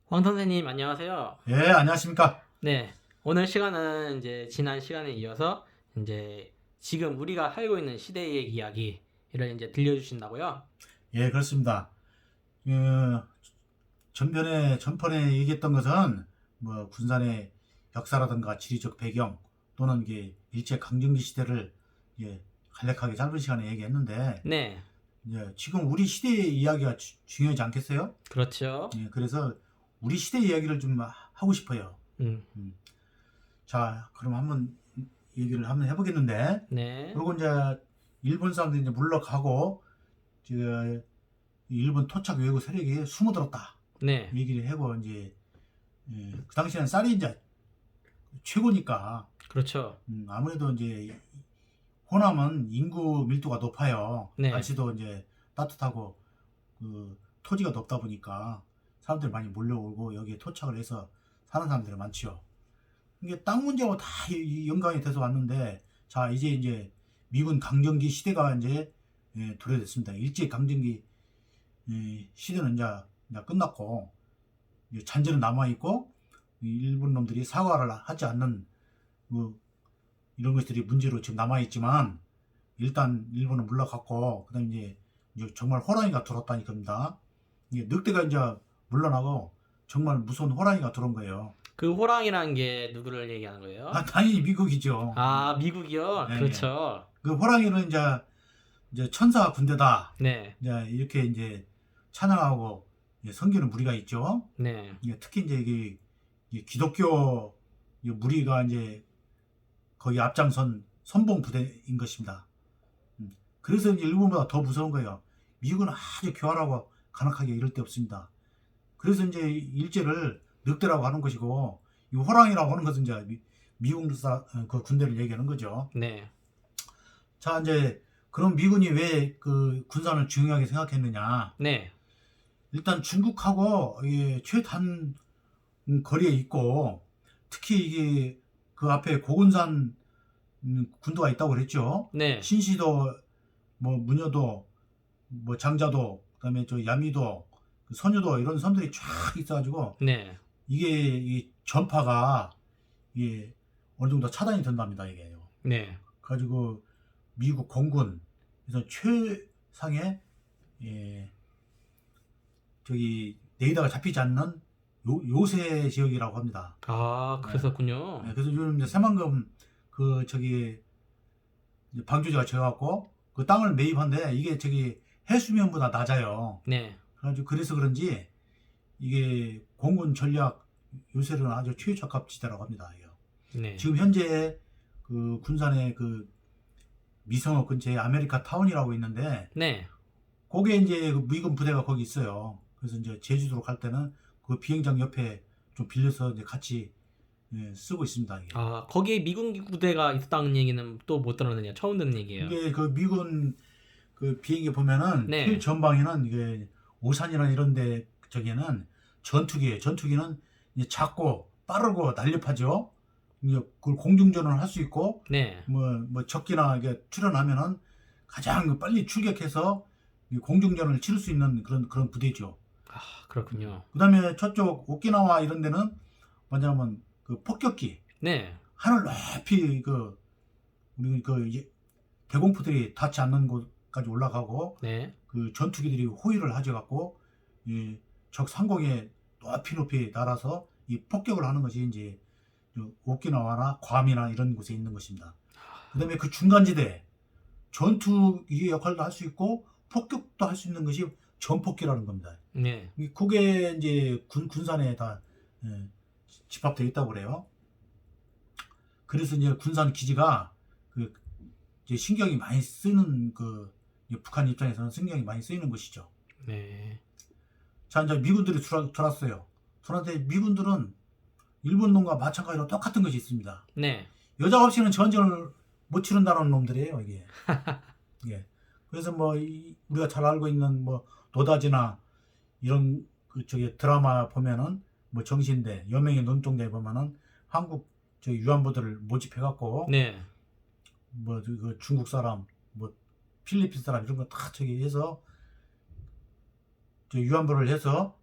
황 선생님 안녕하세요. 예, 안녕하십니까? 네, 오늘 시간은 이제 지난 시간에 이어서 이제 지금 우리가 살고 있는 시대의 이야기를 이제 들려주신다고요? 예, 그렇습니다. 어, 전편에 얘기했던 것은 뭐 군산의 역사라든가 지리적 배경 또는 이게 일제 강점기 시대를 예, 간략하게 짧은 시간에 얘기했는데 네, 지금 우리 시대의 이야기가 중요하지 않겠어요? 그렇죠. 예, 그래서 우리 시대 이야기를 좀 하고 싶어요. 음, 음. 자, 그럼 한번 얘기를 한번 해보겠는데 네, 그리고 이제 일본 사람들이 이제 물러가고 저 일본 토착 외국 세력이 숨어들었다 네, 얘기를 하고 이제 그 당시에는 쌀이 이제 최고니까 그렇죠. 아무래도 이제 호남은 인구 밀도가 높아요. 네, 날씨도 이제 따뜻하고 그 토지가 높다 보니까 사람들이 많이 몰려오고 여기에 토착을 해서 사는 사람들이 많지요. 이게 땅 문제하고 다 연관이 돼서 왔는데 자 이제 미군 강점기 시대가 이제 도래됐습니다. 일제 강점기 시대는 이제 끝났고 이제 잔재는 남아 있고 일본 놈들이 사과를 하지 않는 뭐 이런 것들이 문제로 지금 남아 있지만 일단 일본은 물러갔고 그다음 이제 정말 호랑이가 들어왔다니 겁니다. 이게 늑대가 이제 물러나고 정말 무서운 호랑이가 들어온 거예요. 그 호랑이라는 게 누구를 얘기하는 거예요? 당연히 미국이죠. 아, 미국이요? 예, 예. 그렇죠. 그 호랑이는 이제 천사 군대다. 네, 이제 이렇게 이제 찬양하고 이제 섬기는 무리가 있죠. 네, 특히 이제 이게 기독교 무리가 이제 거기 앞장선 선봉 부대인 것입니다. 그래서 이제 일본보다 더 무서운 거예요. 미국은 아주 교활하고 간악하게 이럴 데 없습니다. 그래서 이제 일제를 늑대라고 하는 것이고 이 호랑이라고 하는 것은 이제 미국 그 군대를 얘기하는 거죠. 네, 자 이제 그럼 미군이 왜 그 군산을 중요하게 생각했느냐? 네, 일단 중국하고 최단 거리에 있고 특히 이게 그 앞에 고군산 군도가 있다고 그랬죠. 네, 신시도 뭐 문여도 뭐 장자도 그다음에 저 야미도 선유도 이런 섬들이 쫙 있어가지고 네, 이게 이 전파가 이게 어느 정도 차단이 된답니다 이게요. 네. 가지고 미국 공군 그래서 최상의 예, 저기 레이더가 잡히지 않는 요새 지역이라고 합니다. 아, 네. 그랬었군요. 그래서 요즘 이제 새만금 그 저기 방조제가 져갖고 그 땅을 매입한데 이게 저기 해수면보다 낮아요. 네, 그래가지고 그래서 그런지 이게 공군 전략 요새는 아주 최적합 지대라고 합니다. 이거. 네, 지금 현재 그 군산의 그 미성읍 근처에 아메리카 타운이라고 있는데 네. 거기에 이제 그 미군 부대가 거기 있어요. 그래서 이제 제주도로 갈 때는 그 비행장 옆에 좀 빌려서 이제 같이 쓰고 있습니다. 이게. 아, 거기에 미군 부대가 있었다는 얘기는 또 못 들었느냐? 처음 듣는 얘기예요. 이게 그 미군 그 비행기 보면은 네, 전방에는 이게 오산이나 이런 데 저기는 전투기예요. 전투기는 이제 작고 빠르고 날렵하죠. 이제 그걸 공중전을 할 수 있고 네. 뭐 적기나 이게 출현하면은 가장 빨리 출격해서 이 공중전을 치를 수 있는 그런 부대죠. 아, 그렇군요. 그다음에 저쪽 오키나와 이런 데는 뭐냐면 그 폭격기 네, 하늘 높이 그 우리 그 대공포들이 닿지 않는 곳까지 올라가고 네. 그 전투기들이 호위를 하져 갖고 적 상공에 높이 날아서 이 폭격을 하는 것이 이제 오키나와나 괌이나 이런 곳에 있는 것입니다. 그다음에 그 중간지대 전투기 역할도 할 수 있고 폭격도 할 수 있는 것이 전폭기라는 겁니다. 네. 그게 이제 군산에 다 예, 집합되어 있다고 그래요. 그래서 이제 군산 기지가 그 이제 신경이 많이 쓰는 그 북한 입장에서는 신경이 많이 쓰이는 것이죠. 네. 자 이제 미군들이 들어왔어요. 들어왔는데 미군들은 일본 놈과 마찬가지로 똑같은 것이 있습니다. 네. 여자 없이는 전쟁을 못 치른다는 놈들이에요 이게. 예. 그래서 뭐 우리가 잘 알고 있는 뭐 노다지나 이런 그 저기 드라마 보면은 뭐 정신대 여명의 눈동자에 보면은 한국 저 유한부들을 모집해 갖고 네. 뭐 그 중국 사람 뭐 필리핀 사람 이런 거 다 저기 해서 저 유한부를 해서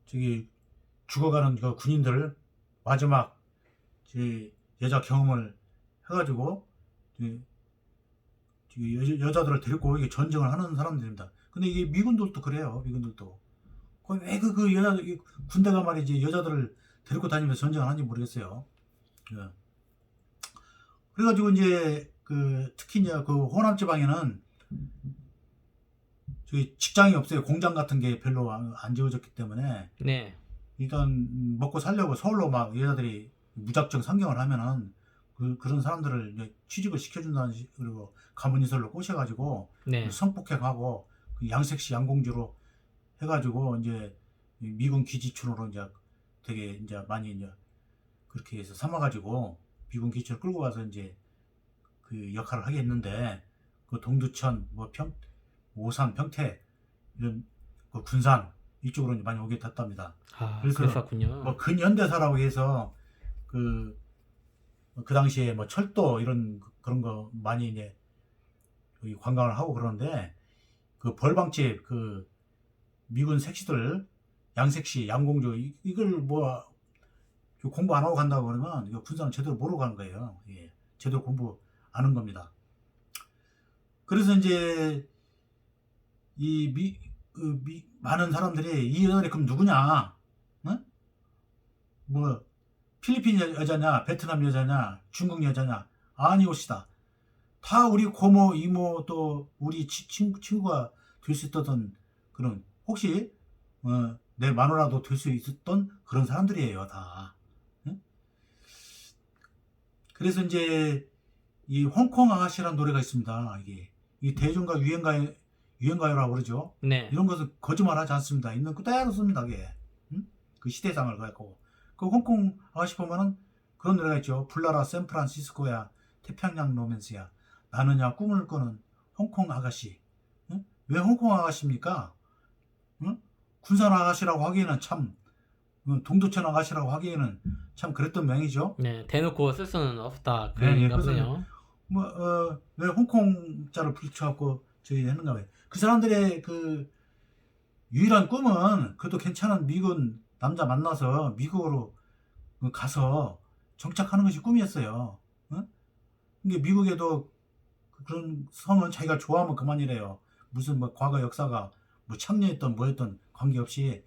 저기 죽어가는 그 군인들 마지막 여자 경험을 해가지고 여자들을 데리고 이게 전쟁을 하는 사람들입니다. 근데 이게 미군들도 그래요. 미군들도 왜 그 여자 군대가 말이지 여자들을 데리고 다니면서 전쟁을 하는지 모르겠어요. 예. 그래가지고 이제 특히 이제 그 호남 지방에는 저기 직장이 없어요. 공장 같은 게 별로 안 지어졌기 때문에 네. 일단 먹고 살려고 서울로 막 여자들이 무작정 상경을 하면은 그런 사람들을 이제 취직을 시켜준다는 그리고 가문이설로 꼬셔가지고 네. 성폭행하고 양섹시 양공주로 해가지고 이제 미군 기지촌으로 이제 되게 이제 많이 이제 그렇게 해서 삼아가지고 미군 기지를 끌고 가서 이제 그 역할을 하게 했는데 그 동두천 뭐 오산 평택 이런 그 군산 이쪽으로 이제 많이 오게 됐답니다. 아, 그래서 그랬었군요. 뭐 근현대사라고 해서 그 당시에 뭐 철도 이런 그런 거 많이 이제 여기 관광을 하고 그러는데 그 벌방집 그 미군 색시들 양색시 양공주 이걸 뭐 공부 안 하고 간다고 그러면 이거 군사는 제대로 모르고 가는 거예요. 예. 제대로 공부 안 한 겁니다. 그래서 이제 많은 사람들이 이 여자들이 그럼 누구냐? 응? 뭐 필리핀 여자냐, 베트남 여자냐, 중국 여자냐? 아니옵시다. 다 우리 고모, 이모 또 우리 친구가 될 수 있었던 그런 혹시 내 마누라도 될 수 있었던 그런 사람들이에요, 다. 응? 그래서 이제 이 홍콩 아가씨라는 노래가 있습니다. 이게 이 대중가 유행가요라고 그러죠. 네. 이런 것은 거짓말하지 않습니다. 있는 그대로 씁니다. 그게 그 시대상을 갖고 그 홍콩 아가씨 보면은 그런 노래가 있죠. 불나라 샌프란시스코야 태평양 로맨스야 나느냐 꿈을 꾸는 홍콩 아가씨. 응? 왜 홍콩 아가씨입니까? 응? 군산 아가씨라고 하기에는 참 동두천 아가씨라고 하기에는 참 그랬던 명이죠. 네, 대놓고 쓸 수는 없다. 네, 그런 예, 얘기가 보네요. 왜 홍콩자를 붙여갖고 저기 했는가 왜? 그 사람들의 그 유일한 꿈은 그래도 괜찮은 미군 남자 만나서 미국으로 가서 정착하는 것이 꿈이었어요. 응? 이게 미국에도 그런 성은 자기가 좋아하면 그만이래요. 무슨 뭐 과거 역사가 뭐 창녀였던 뭐였던 관계없이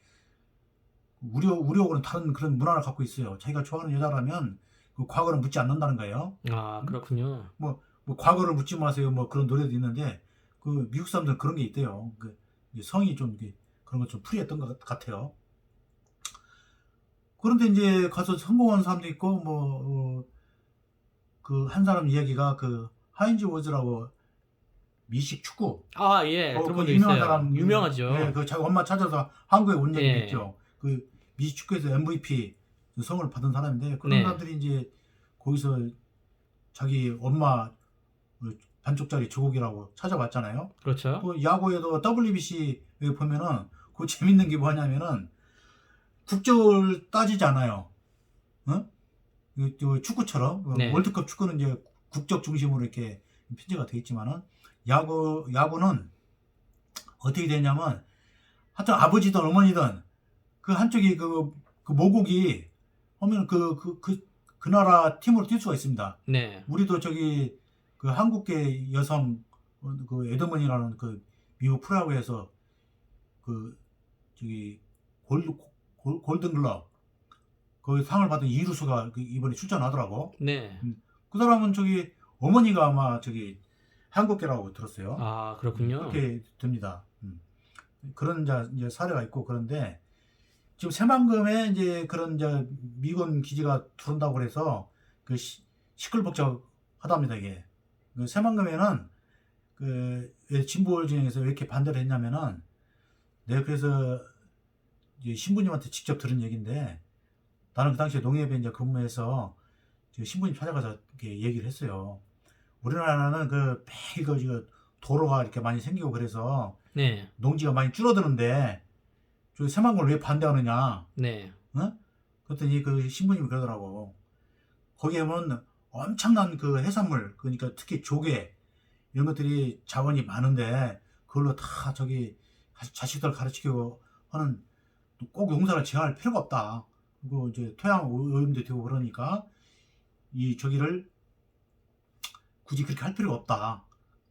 우리하고는 다른 그런 문화를 갖고 있어요. 자기가 좋아하는 여자라면 그 과거를 묻지 않는다는 거예요. 아, 그렇군요. 뭐 과거를 묻지 마세요. 뭐 그런 노래도 있는데 그 미국 사람들은 그런 게 있대요. 그 성이 좀 그런 것 좀 프리했던 것 같아요. 그런데 이제 가서 성공한 사람도 있고 뭐 그 한 사람 이야기가 그 하인즈 워즈라고 미식 축구 아, 예, 들어본 그 적 유명한 있어요. 사람 유명하죠. 예, 그 자기 엄마 찾아서 한국에 온 적이 예. 있죠. 그 미식 축구에서 MVP 성을 받은 사람인데 그런 네. 사람들이 이제 거기서 자기 엄마 반쪽짜리 조국이라고 찾아봤잖아요. 그렇죠. 그 야구에도 WBC 보면은 그 재밌는 게 뭐냐면은 국적을 따지지 않아요. 어? 축구처럼 네. 월드컵 축구는 이제 국적 중심으로 이렇게 편제가 돼 있지만은 야구는 어떻게 되냐면 하여튼 아버지든 어머니든 그 한쪽이 그 모국이 하면 그 나라 팀으로 뛸 수가 있습니다. 네. 우리도 저기 그 한국계 여성 그 에드먼이라는 그 미국 프로야구에서 그 저기 골든글럽 그 상을 받은 이루수가 이번에 출전하더라고. 네. 그 사람은 저기 어머니가 아마 저기 한국계라고 들었어요. 아, 그렇군요. 그렇게 됩니다. 그런 이제 사례가 있고 그런데 지금 새만금에 이제 그런 이제 미군 기지가 들어온다고 그래서 그 시끌벅적하답니다 이게. 그 새만금에는 왜 진보를 진영에서 왜 이렇게 반대를 했냐면은 내가 그래서 이제 신부님한테 직접 들은 얘기인데 나는 그 당시에 농협에 이제 근무해서 신부님 찾아가서 이렇게 얘기를 했어요. 우리나라는 그 매일 그 도로가 이렇게 많이 생기고 그래서 네. 농지가 많이 줄어드는데 저 새만금을 왜 반대하느냐? 네. 어? 그랬더니 그 신부님이 그러더라고. 거기에 보면 엄청난 그 해산물, 그러니까 특히 조개 이런 것들이 자원이 많은데 그걸로 다 저기 자식들 가르치고 하는 꼭 용사를 지어할 필요가 없다. 그리고 이제 토양 오염도 되고 그러니까 이 저기를 굳이 그렇게 할 필요가 없다.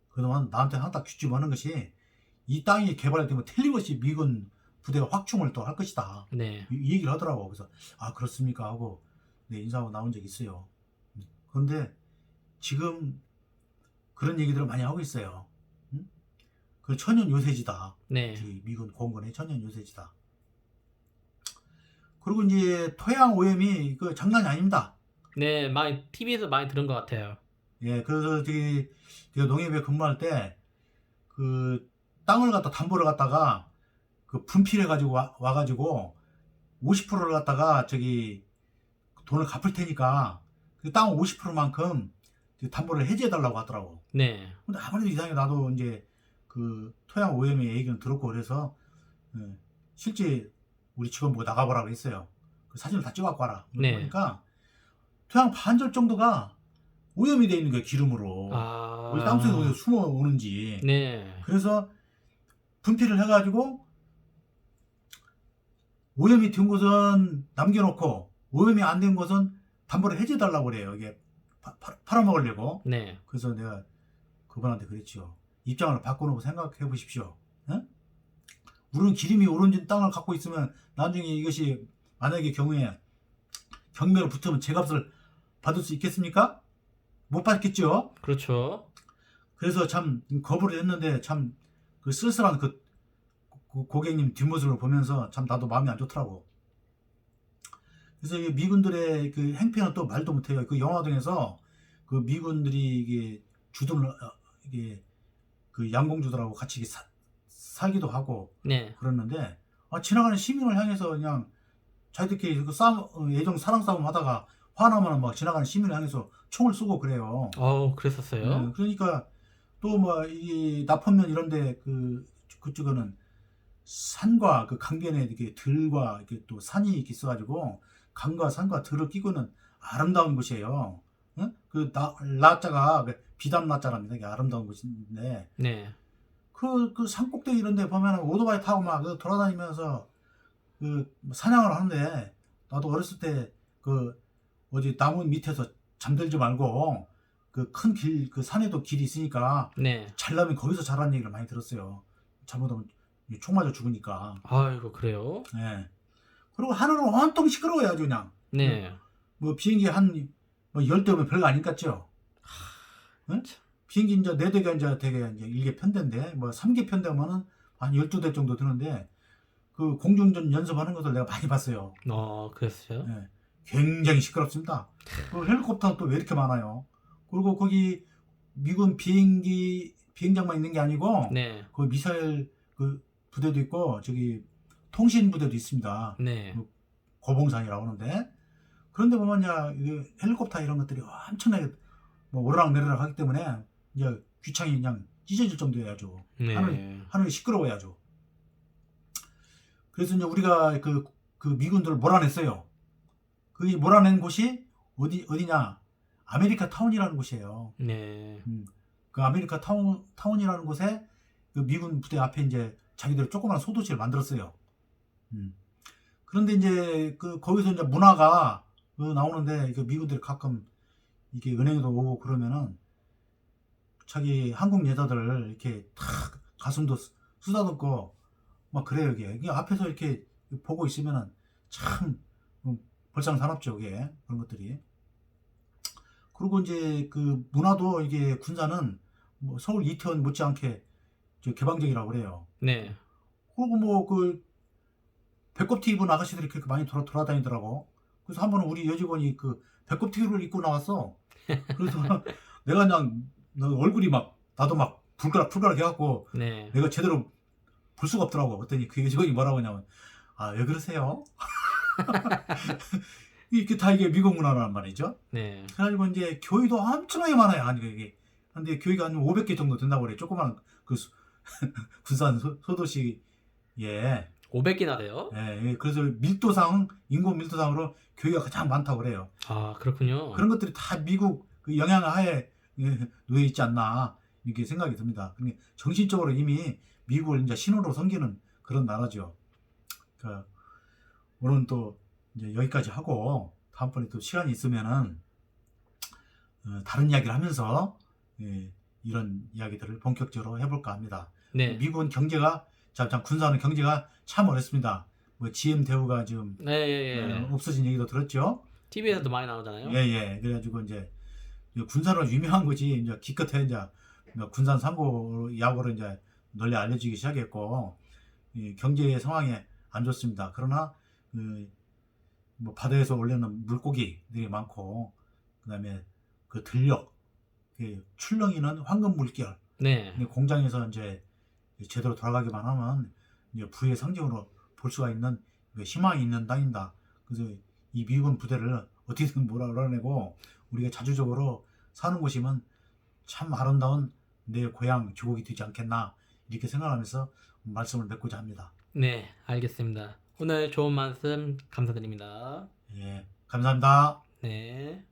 그동안 나한테 항상 규칙하는 것이 이 땅이 개발되면 틀림없이 미군 부대가 확충을 또 할 것이다. 네. 이 얘기를 하더라고. 그래서 아 그렇습니까 하고 네, 인사하고 나온 적이 있어요. 그런데 지금 그런 얘기들을 많이 하고 있어요. 응? 그 천연 요새지다. 네. 미군 공군의 천연 요새지다. 그리고 이제 토양 오염이 그 장난이 아닙니다. 네, 많이 TV에서 많이 들은 것 같아요. 예, 그래서 제가 농협에 근무할 때 그 땅을 갖다 담보를 갖다가 그 분필해 가지고 와가지고 50%를 갖다가 저기 돈을 갚을 테니까 그 땅 50%만큼 담보를 해지해 달라고 하더라고. 네. 근데 아무래도 이상하게 나도 이제 그 토양 오염의 얘기는 들었고 그래서 실제 우리 직원 보고 나가보라고 했어요. 그 사진을 다 찍어갖고 와라. 네. 그러니까 토양 반절 정도가 오염이 돼 있는 거예요, 기름으로. 우리 땅속에 어디서 숨어 오는지. 네. 그래서 분필을 해가지고 오염이 된 곳은 남겨놓고 오염이 안 된 곳은 담보를 해줘달라고 그래요. 이게 팔아먹으려고. 네. 그래서 내가 그분한테 그랬죠. 입장을 바꿔놓고 생각해 보십시오. 응? 우리는 기름이 오른 땅을 갖고 있으면 나중에 이것이 만약에 경우에 경매로 붙으면 제값을 받을 수 있겠습니까? 못 받겠죠. 그렇죠. 그래서 참 거부를 했는데 참 그 쓸쓸한 그 고객님 뒷모습을 보면서 참 나도 마음이 안 좋더라고. 그래서 이 미군들의 그 행패는 또 말도 못해요. 그 영화등에서 그 미군들이 이게 이게 그 양공주들하고 같이 이게 살기도 하고 네. 그랬는데 지나가는 시민을 향해서 그냥 자기들끼리 그 애정 사랑 싸움 하다가 화나면 막 지나가는 시민을 향해서 총을 쏘고 그래요. 그랬었어요. 그러니까 또 뭐 이 나포면 이런데 그쪽에는 산과 그 강변에 이렇게 들과 이렇게 또 산이 이렇게 있어가지고 강과 산과 들을 끼고는 아름다운 곳이에요. 응? 그 라자가 비담 라자랍니다. 이게 아름다운 곳인데 네. 그 산꼭대기 이런데 보면 오토바이 타고 막 돌아다니면서 그 사냥을 하는데 나도 어렸을 때 그 어디 나무 밑에서 잠들지 말고 그 큰 길 그 산에도 길이 있으니까 네. 잘나면 거기서 자라는 얘기를 많이 들었어요. 잘못하면 총 맞아 죽으니까. 아이고, 그래요? 예. 그리고 하늘은 온통 시끄러워요, 아주 그냥. 네. 뭐 비행기 한 뭐 10대 오면 별거 아닌 것 같죠? 응? 비행기 이제 4대가 이제 되게 이제 1개 편대인데, 뭐 3개 편대면은 한 12대 정도 드는데, 그 공중전 연습하는 것을 내가 많이 봤어요. 그랬어요? 예. 굉장히 시끄럽습니다. 그 헬리콥터는 또 왜 이렇게 많아요? 그리고 거기 미군 비행장만 있는 게 아니고, 네. 그 미사일 그 부대도 있고, 저기 통신 부대도 있습니다. 네. 고봉산이라고 하는데, 그런데 보면 헬리콥터 이런 것들이 엄청나게 뭐 오르락내리락 하기 때문에 이제 귀창이 그냥 찢어질 정도여야죠. 네. 하늘이 시끄러워야죠. 그래서 이제 우리가 그 미군들을 몰아냈어요. 그 몰아낸 곳이 어디냐? 아메리카 타운이라는 곳이에요. 네. 그 아메리카 타운이라는 곳에 그 미군 부대 앞에 이제 자기들 조그만 소도시를 만들었어요. 그런데 이제 거기서 이제 문화가 나오는데 그 미군들이 가끔 이게 은행에도 오고 그러면은 자기 한국 여자들 이렇게 탁 가슴도 쓰다듬고 막 그래요. 이게 앞에서 이렇게 보고 있으면은 참 벌상사납죠. 이게 그런 것들이. 그리고 이제 그 문화도 이게 군사는 뭐 서울 이태원 못지않게 개방적이라고 그래요. 네. 그리고 뭐 배꼽티 입은 아가씨들이 그렇게 많이 돌아다니더라고. 그래서 한 번은 우리 여직원이 그 배꼽티를 입고 나왔어. 그래서 내가 그냥 얼굴이 막 나도 막 불가락 해갖고 네. 내가 제대로 볼 수가 없더라고. 그랬더니 그 여직원이 뭐라고 하냐면 왜 그러세요? 이게 다 이게 미국 문화란 말이죠. 네. 그래가지고 이제 교회도 엄청나게 많아요. 아니 이게 근데 교회가 한 500개 정도 된다고 그래. 조그만 그 군산 소도시 500개나 돼요? 예, 그래서 인구 밀도상으로 교회가 가장 많다고 그래요. 그렇군요. 그런 것들이 다 미국 그 영향하에 놓여 있지 않나 이렇게 생각이 듭니다. 그러니까 정신적으로 이미 미국을 이제 신호로 섬기는 그런 나라죠. 그러니까 오늘 또 이제 여기까지 하고 다음번에 또 시간이 있으면은 다른 이야기를 하면서 이런 이야기들을 본격적으로 해볼까 합니다. 네. 미국은 경제가 참 군사하는 경제가 참 어렵습니다. 뭐 GM 대우가 지금 네, 예. 없어진 얘기도 들었죠. TV에서도 많이 나오잖아요. 예. 그래가지고 이제 군사로 유명한 거지 이제 기껏해 이제 군산 삼보 야구로 이제 널리 알려지기 시작했고 경제 상황이 안 좋습니다. 그러나 뭐 바다에서 올려놓은 물고기들이 많고 그다음에 그 들녘 출렁이는 황금 물결 네. 공장에서 이제 제대로 돌아가기만 하면 이제 부의 상징으로 볼 수가 있는 희망이 있는 땅입니다. 그래서 이 미군 부대를 어떻게든 몰아내고 우리가 자주적으로 사는 곳이면 참 아름다운 내 고향 조국이 되지 않겠나 이렇게 생각하면서 말씀을 맺고자 합니다. 네, 알겠습니다. 오늘 좋은 말씀 감사드립니다. 예, 감사합니다. 네.